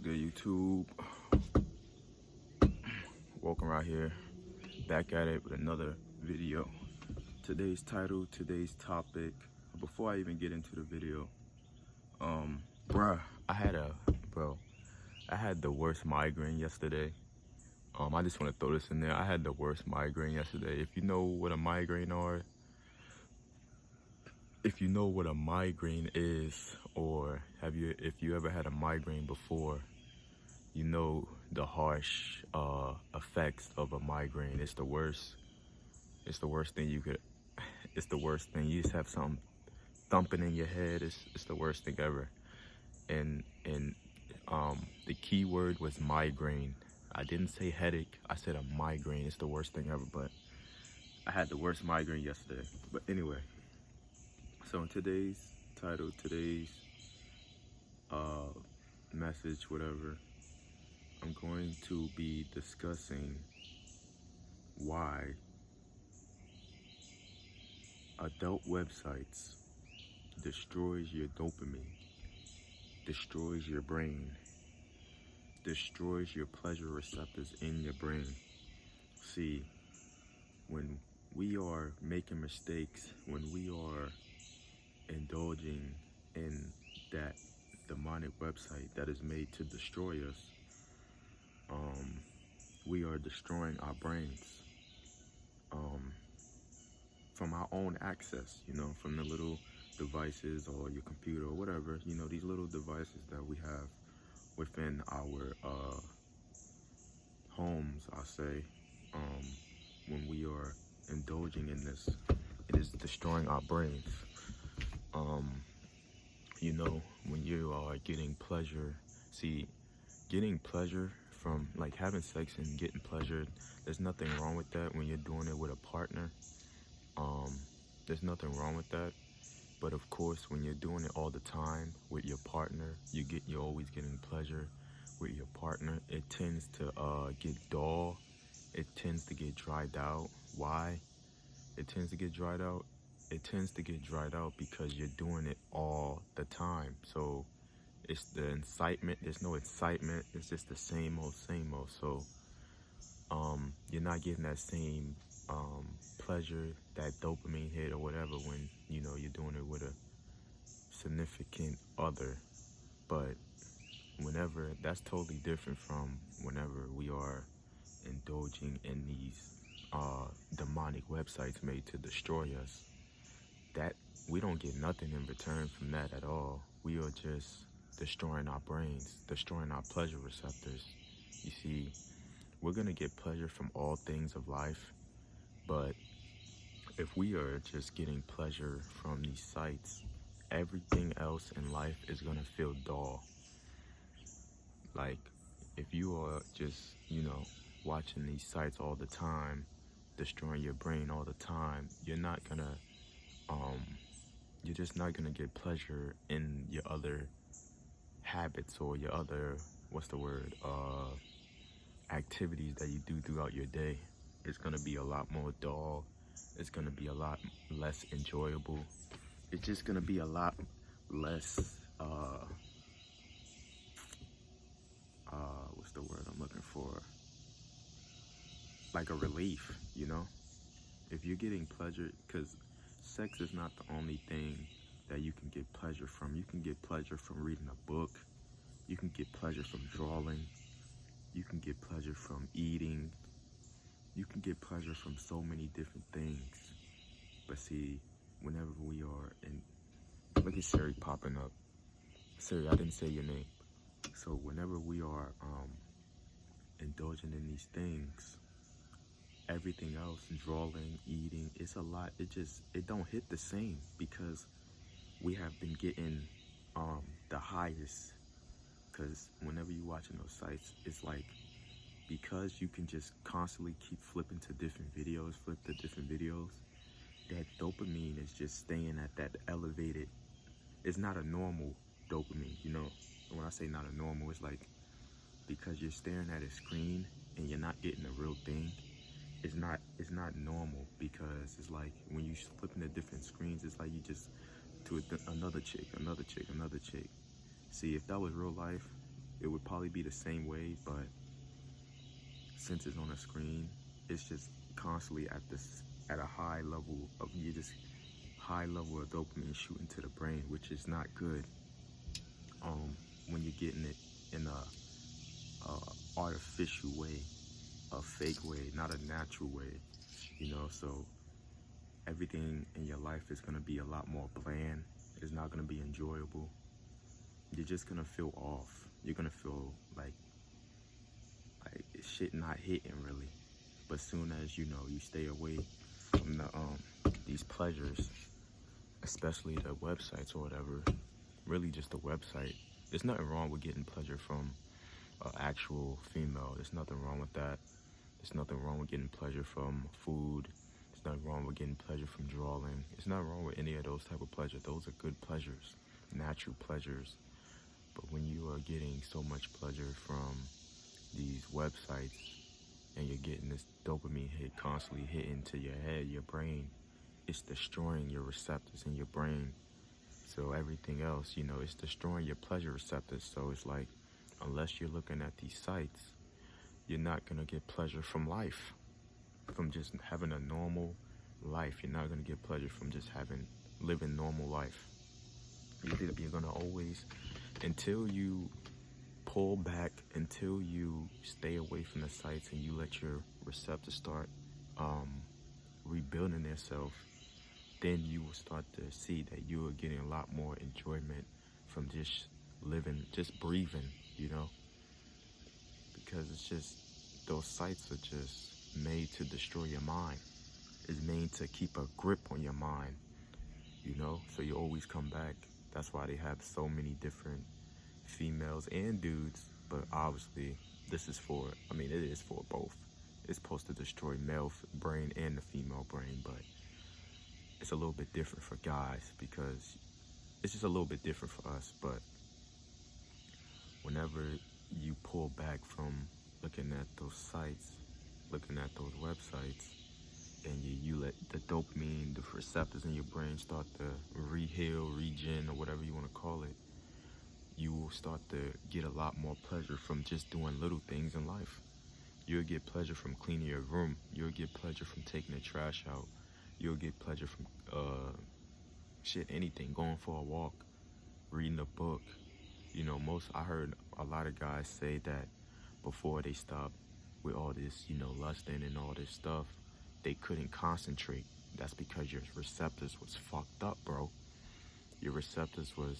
good, YouTube? Welcome right here, back at it with another video. Today's title, today's topic. Before I even get into the video, I had the worst migraine yesterday. I just want to throw this in there. I had the worst migraine yesterday. If you know what a migraine is, or if you ever had a migraine before, you know the harsh effects of a migraine. It's the worst. It's the worst thing you could. It's the worst thing. You just have something thumping in your head. It's the worst thing ever. And the key word was migraine. I didn't say headache. I said a migraine. It's the worst thing ever. But I had the worst migraine yesterday. But anyway, so in today's title, today's message, whatever, I'm going to be discussing why adult websites destroys your dopamine, destroys your brain, destroys your pleasure receptors in your brain. See, when we are making mistakes, when we are indulging in that demonic website that is made to destroy us, we are destroying our brains from our own access, from the little devices or your computer or whatever, these little devices that we have within our homes, I'll say. When we are indulging in this, it is destroying our brains. When you are getting pleasure, getting pleasure from like having sex and getting pleasure, there's nothing wrong with that when you're doing it with a partner. There's nothing wrong with that. But of course, when you're doing it all the time with your partner, you're always getting pleasure with your partner. It tends to get dull. It tends to get dried out. Why? It tends to get dried out. It tends to get dried out because you're doing it all the time. So it's the incitement. There's no excitement. It's just the same old, same old. So you're not getting that same pleasure, that dopamine hit or whatever when you're doing it with a significant other. But that's totally different from whenever we are indulging in these demonic websites made to destroy us. That we don't get nothing in return from that at all. We are just destroying our brains, destroying our pleasure receptors. You see, we're gonna get pleasure from all things of life, but if we are just getting pleasure from these sites, everything else in life is gonna feel dull. Like, if you are just, watching these sites all the time, destroying your brain all the time, you're just not gonna get pleasure in your other habits or your other, activities that you do throughout your day. It's gonna be a lot more dull. It's gonna be a lot less enjoyable. It's just gonna be a lot less, like a relief, If you're getting pleasure, because sex is not the only thing that you can get pleasure from. You can get pleasure from reading a book. You can get pleasure from drawing. You can get pleasure from eating. You can get pleasure from so many different things. But see, whenever we are look at Siri popping up. Siri, I didn't say your name. So whenever we are indulging in these things, everything else, drawing, eating, it's a lot. It don't hit the same because we have been getting the highest. Because whenever you're watching those sites, it's like, because you can just constantly keep flipping to different videos, that dopamine is just staying at that elevated. It's not a normal dopamine, When I say not a normal, it's like, because you're staring at a screen and you're not getting the real thing, it's not normal. Because it's like when you flip into different screens, it's like you just to another chick. See, if that was real life, it would probably be the same way, but since it's on a screen, it's just constantly at a high level of high level of dopamine shooting to the brain, which is not good. When you're getting it in a artificial way, a fake way, not a natural way, so everything in your life is gonna be a lot more bland. It's not gonna be enjoyable. You're just gonna feel off. You're gonna feel like shit not hitting really. But soon as you stay away from these pleasures, especially the websites or whatever, really just the website. There's nothing wrong with getting pleasure from an actual female. There's nothing wrong with that. There's nothing wrong with getting pleasure from food. There's nothing wrong with getting pleasure from drawing. There's nothing wrong with any of those type of pleasures. Those are good pleasures, natural pleasures. But when you are getting so much pleasure from these websites and you're getting this dopamine hit constantly hitting to your head, your brain, it's destroying your receptors in your brain. So everything else, it's destroying your pleasure receptors. So it's like, unless you're looking at these sites, you're not going to get pleasure from life, from just having a normal life. You're not going to get pleasure from just living normal life. You're going to always, until you pull back, until you stay away from the sites and you let your receptors start rebuilding themselves, then you will start to see that you are getting a lot more enjoyment from just living, just breathing, because it's just, those sites are just made to destroy your mind. It's made to keep a grip on your mind, so you always come back. That's why they have so many different females and dudes, but obviously it is for both. It's supposed to destroy male brain and the female brain, but it's a little bit different for guys because it's just a little bit different for us. But whenever you pull back from looking at those sites, looking at those websites, and you let the dopamine, the receptors in your brain start to re-heal, regen, or whatever you want to call it, you will start to get a lot more pleasure from just doing little things in life. You'll get pleasure from cleaning your room. You'll get pleasure from taking the trash out. You'll get pleasure from anything, going for a walk, reading a book. I heard a lot of guys say that before they stopped with all this, lusting and all this stuff, they couldn't concentrate. That's because your receptors was fucked up, bro. Your receptors was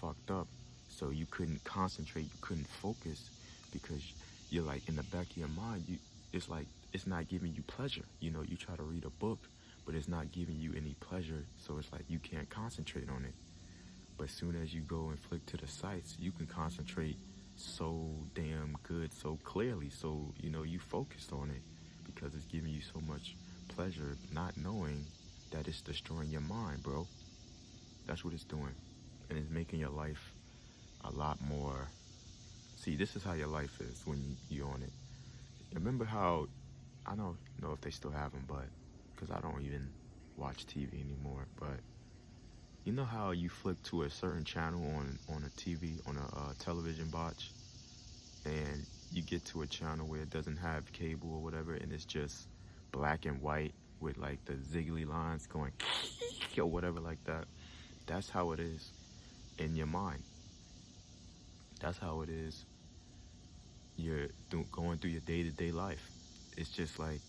fucked up. So you couldn't concentrate, you couldn't focus, because you're like, in the back of your mind, it's like, it's not giving you pleasure. You try to read a book, but it's not giving you any pleasure. So it's like, you can't concentrate on it. But as soon as you go and flick to the sites, you can concentrate so damn good, so clearly. So, you focused on it because it's giving you so much pleasure, not knowing that it's destroying your mind, bro. That's what it's doing. And it's making your life a lot more. See, this is how your life is when you're on it. Remember how, I don't know if they still have them, but because I don't even watch TV anymore, but you know how you flick to a certain channel on a TV, on a television box, and you get to a channel where it doesn't have cable or whatever, and it's just black and white with like the ziggly lines going or whatever like that. That's how it is in your mind. That's how it is. You're going through your day-to-day life. It's just like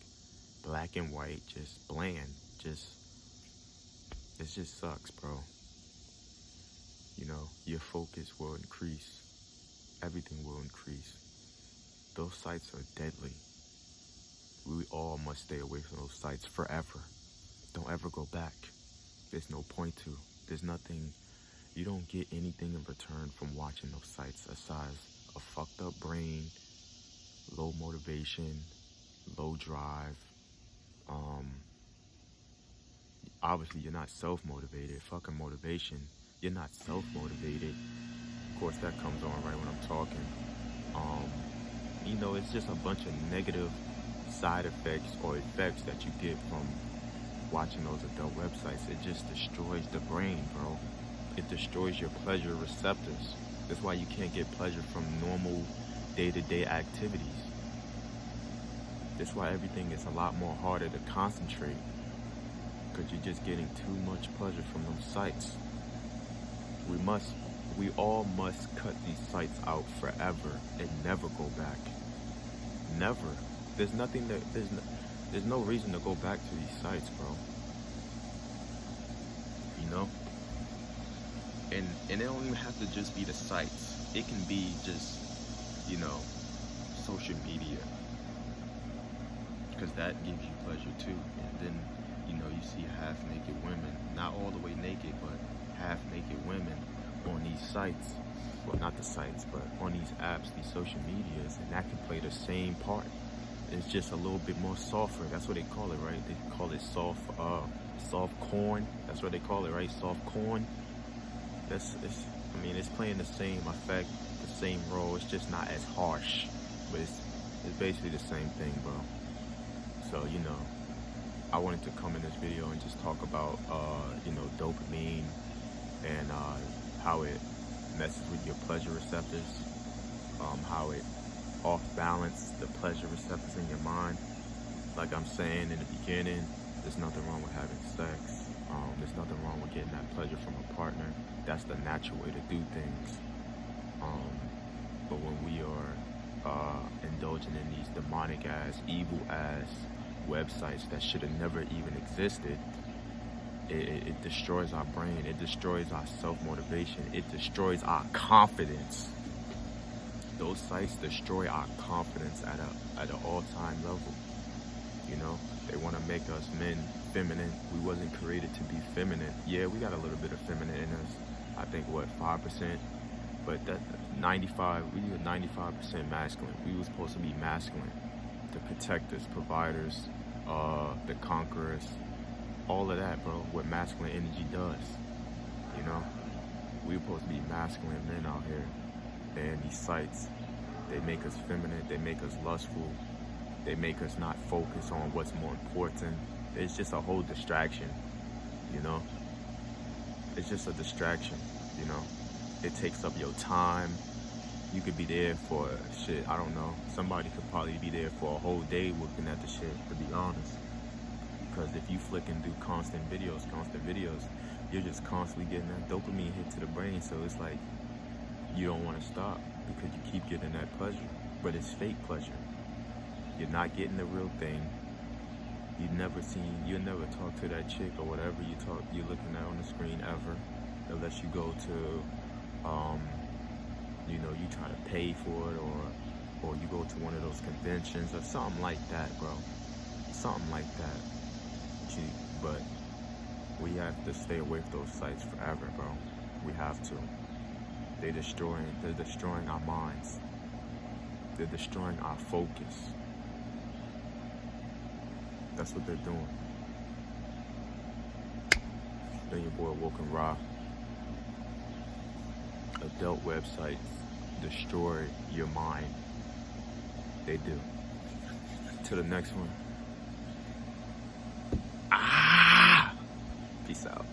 black and white, just bland. It just sucks, bro. Your focus will increase. Everything will increase. Those sites are deadly. We all must stay away from those sites forever. Don't ever go back. There's no point to. There's nothing. You don't get anything in return from watching those sites aside a fucked up brain, low motivation, low drive. Obviously you're not self-motivated. Fucking motivation. You're not self-motivated. Of course that comes on right when I'm talking. It's just a bunch of negative side effects or effects that you get from watching those adult websites. It just destroys the brain, bro. It destroys your pleasure receptors. That's why you can't get pleasure from normal day-to-day activities. That's why everything is a lot more harder to concentrate, because you're just getting too much pleasure from those sites. We all must cut these sites out forever and never go back. Never. There's no reason to go back to these sites, bro. You know? And it don't even have to just be the sites. It can be just, social media. Because that gives you pleasure too. And then, you see half-naked women, not all the way naked, but half-naked women on these sites. Well, not the sites, but on these apps, these social medias, and that can play the same part. It's just a little bit more softer. That's what they call it, right? They call it soft corn. That's what they call it, right? Soft corn. It's playing the same effect, the same role. It's just not as harsh, but it's basically the same thing, bro. So, I wanted to come in this video and just talk about, dopamine and how it messes with your pleasure receptors, how it off-balance the pleasure receptors in your mind. Like I'm saying in the beginning, there's nothing wrong with having sex. There's nothing wrong with getting that pleasure from a partner. That's the natural way to do things. But when we are indulging in these demonic-ass, evil-ass websites that should have never even existed, it destroys our brain. It destroys our self-motivation. It destroys our confidence. Those sites destroy our confidence at an all-time level. They want to make us men feminine. We wasn't created to be feminine. Yeah, we got a little bit of feminine in us. I think 5%, but that 95. We were 95% masculine. We were supposed to be masculine, the protectors, providers, the conquerors, all of that, bro. What masculine energy does, we're supposed to be masculine men out here, and these sites, they make us feminine. They make us lustful. They make us not focus on what's more important. It's just a whole distraction, It's just a distraction, It takes up your time. You could be there for I don't know. Somebody could probably be there for a whole day looking at the shit, to be honest. Because if you flicking through constant videos, you're just constantly getting that dopamine hit to the brain. So it's like you don't want to stop because you keep getting that pleasure. But it's fake pleasure. You're not getting the real thing. You'll never talk to that chick or whatever you're looking at on the screen ever, unless you go to, you try to pay for it, or you go to one of those conventions or something like that, bro. Something like that. But we have to stay away from those sites forever, bro. We have to. They're destroying our minds. They're destroying our focus. That's what they're doing. Then your boy Woke and Raw. Adult websites destroy your mind. They do. To the next one. Peace out.